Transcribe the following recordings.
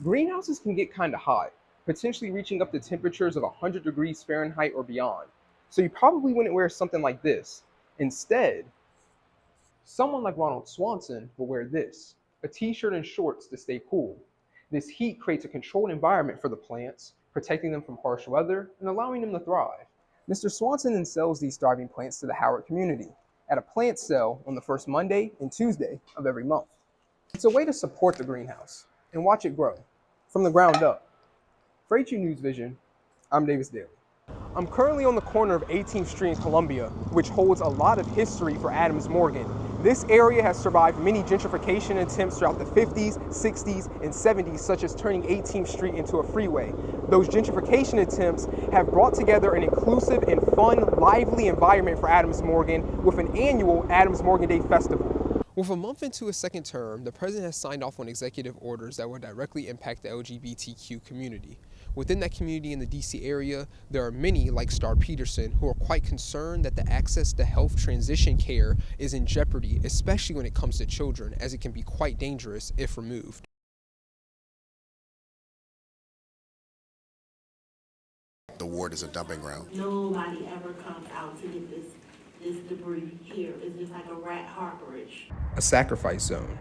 Greenhouses can get kind of hot, potentially reaching up to temperatures of 100 degrees Fahrenheit or beyond. So you probably wouldn't wear something like this. Instead, someone like Ronald Swanson will wear this, a t-shirt and shorts to stay cool. This heat creates a controlled environment for the plants, protecting them from harsh weather and allowing them to thrive. Mr. Swanson then sells these thriving plants to the Howard community at a plant sale on the first Monday and Tuesday of every month. It's a way to support the greenhouse and watch it grow from the ground up. For HU News Vision, I'm Dailey. I'm currently on the corner of 18th Street in Columbia, which holds a lot of history for Adams Morgan. This area has survived many gentrification attempts throughout the 50s, 60s, and 70s, such as turning 18th Street into a freeway. Those gentrification attempts have brought together an inclusive and fun, lively environment for Adams Morgan with an annual Adams Morgan Day Festival. With a month into his second term, the president has signed off on executive orders that will directly impact the LGBTQ community. Within that community in the DC area, there are many, like Star Peterson, who are quite concerned that the access to health transition care is in jeopardy, especially when it comes to children, as it can be quite dangerous if removed. The ward is a dumping ground. Nobody ever comes out to get this debris here. It's just like a rat harborage. A sacrifice zone,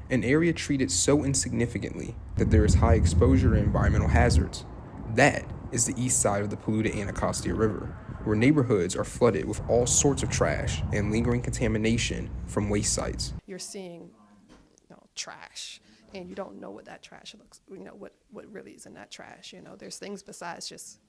an area treated so insignificantly that there is high exposure to environmental hazards. That is the east side of the polluted Anacostia River, where neighborhoods are flooded with all sorts of trash and lingering contamination from waste sites. You're seeing, trash, and you don't know what that trash looks, what really is in that trash. There's things besides just,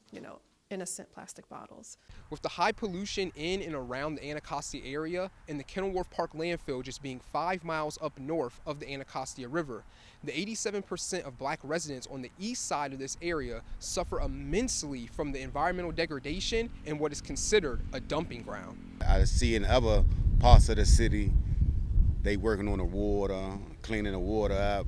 innocent plastic bottles. With the high pollution in and around the Anacostia area and the Kenilworth Park landfill just being 5 miles up north of the Anacostia River, the 87% of black residents on the east side of this area suffer immensely from the environmental degradation in what is considered a dumping ground. I see in other parts of the city, they working on the water, cleaning the water up.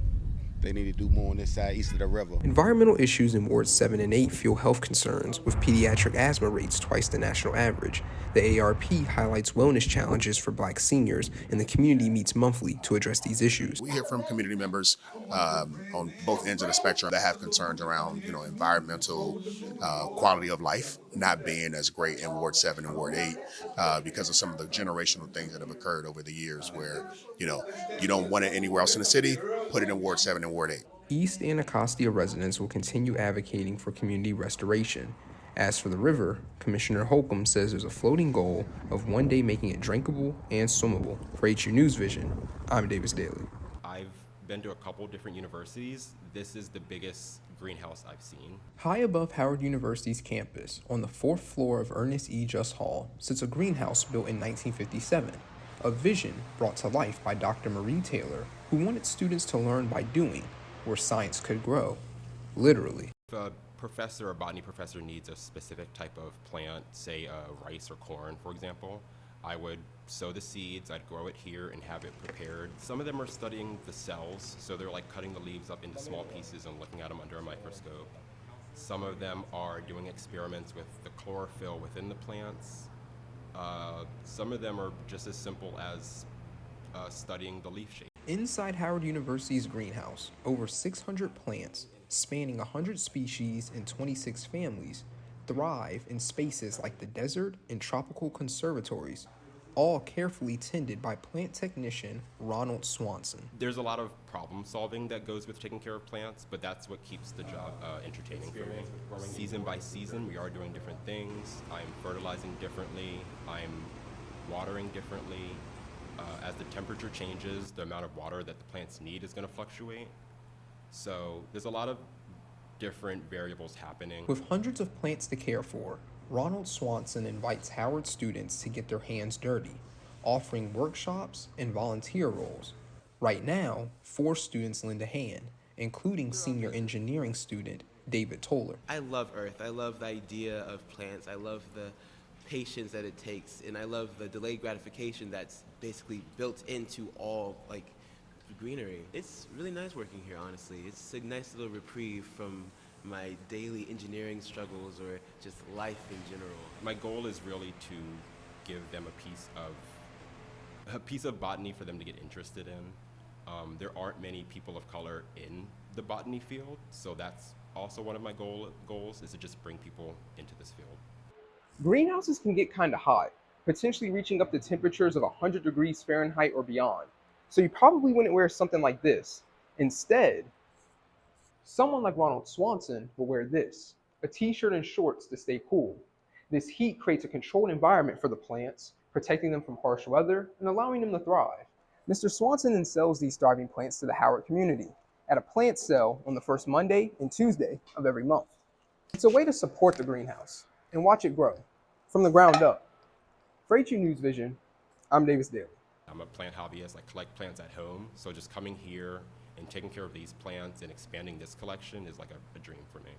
They need to do more on this side, east of the river. Environmental issues in Wards 7 and 8 fuel health concerns, with pediatric asthma rates twice the national average. The ARP highlights wellness challenges for black seniors, and the community meets monthly to address these issues. We hear from community members on both ends of the spectrum that have concerns around, environmental quality of life not being as great in Ward 7 and Ward 8 because of some of the generational things that have occurred over the years where, you don't want it anywhere else in the city, put it in Ward 7 and Ward 8. East Anacostia residents will continue advocating for community restoration. As for the river, Commissioner Holcomb says there's a floating goal of one day making it drinkable and swimmable. For HU News Vision, I'm Dailey. I've been to a couple different universities. This is the biggest greenhouse I've seen. High above Howard University's campus, on the 4th floor of Ernest E. Just Hall, sits a greenhouse built in 1957, a vision brought to life by Dr. Marie Taylor, who wanted students to learn by doing, where science could grow, literally. If a professor or botany professor needs a specific type of plant, say rice or corn, for example, I would sow the seeds, I'd grow it here and have it prepared. Some of them are studying the cells, so they're like cutting the leaves up into small pieces and looking at them under a microscope. Some of them are doing experiments with the chlorophyll within the plants. Some of them are just as simple as studying the leaf shape. Inside Howard University's greenhouse, over 600 plants, spanning 100 species and 26 families, thrive in spaces like the desert and tropical conservatories, all carefully tended by plant technician Ronald Swanson. There's a lot of problem solving that goes with taking care of plants, but that's what keeps the job entertaining for me. Season by season, we are doing different things. I'm fertilizing differently. I'm watering differently. As the temperature changes, the amount of water that the plants need is going to fluctuate. So there's a lot of different variables happening. With hundreds of plants to care for, Ronald Swanson invites Howard students to get their hands dirty, offering workshops and volunteer roles. Right now, 4 students lend a hand, including senior engineering student David Toller. I love Earth. I love the idea of plants. I love the patience that it takes, and I love the delayed gratification that's basically built into all greenery. It's really nice working here, honestly. It's a nice little reprieve from my daily engineering struggles or just life in general. My goal is really to give them a piece of botany for them to get interested in. There aren't many people of color in the botany field, so that's also one of my goals is to just bring people into this field. Greenhouses can get kind of hot, potentially reaching up to temperatures of 100 degrees Fahrenheit or beyond. So you probably wouldn't wear something like this. Instead, someone like Ronald Swanson will wear this, a t-shirt and shorts to stay cool. This heat creates a controlled environment for the plants, protecting them from harsh weather and allowing them to thrive. Mr. Swanson then sells these thriving plants to the Howard community at a plant sale on the first Monday and Tuesday of every month. It's a way to support the greenhouse and watch it grow from the ground up. For HU News Vision, I'm Davis Dailey. I'm a plant hobbyist. I collect plants at home, so just coming here and taking care of these plants and expanding this collection is like a dream for me.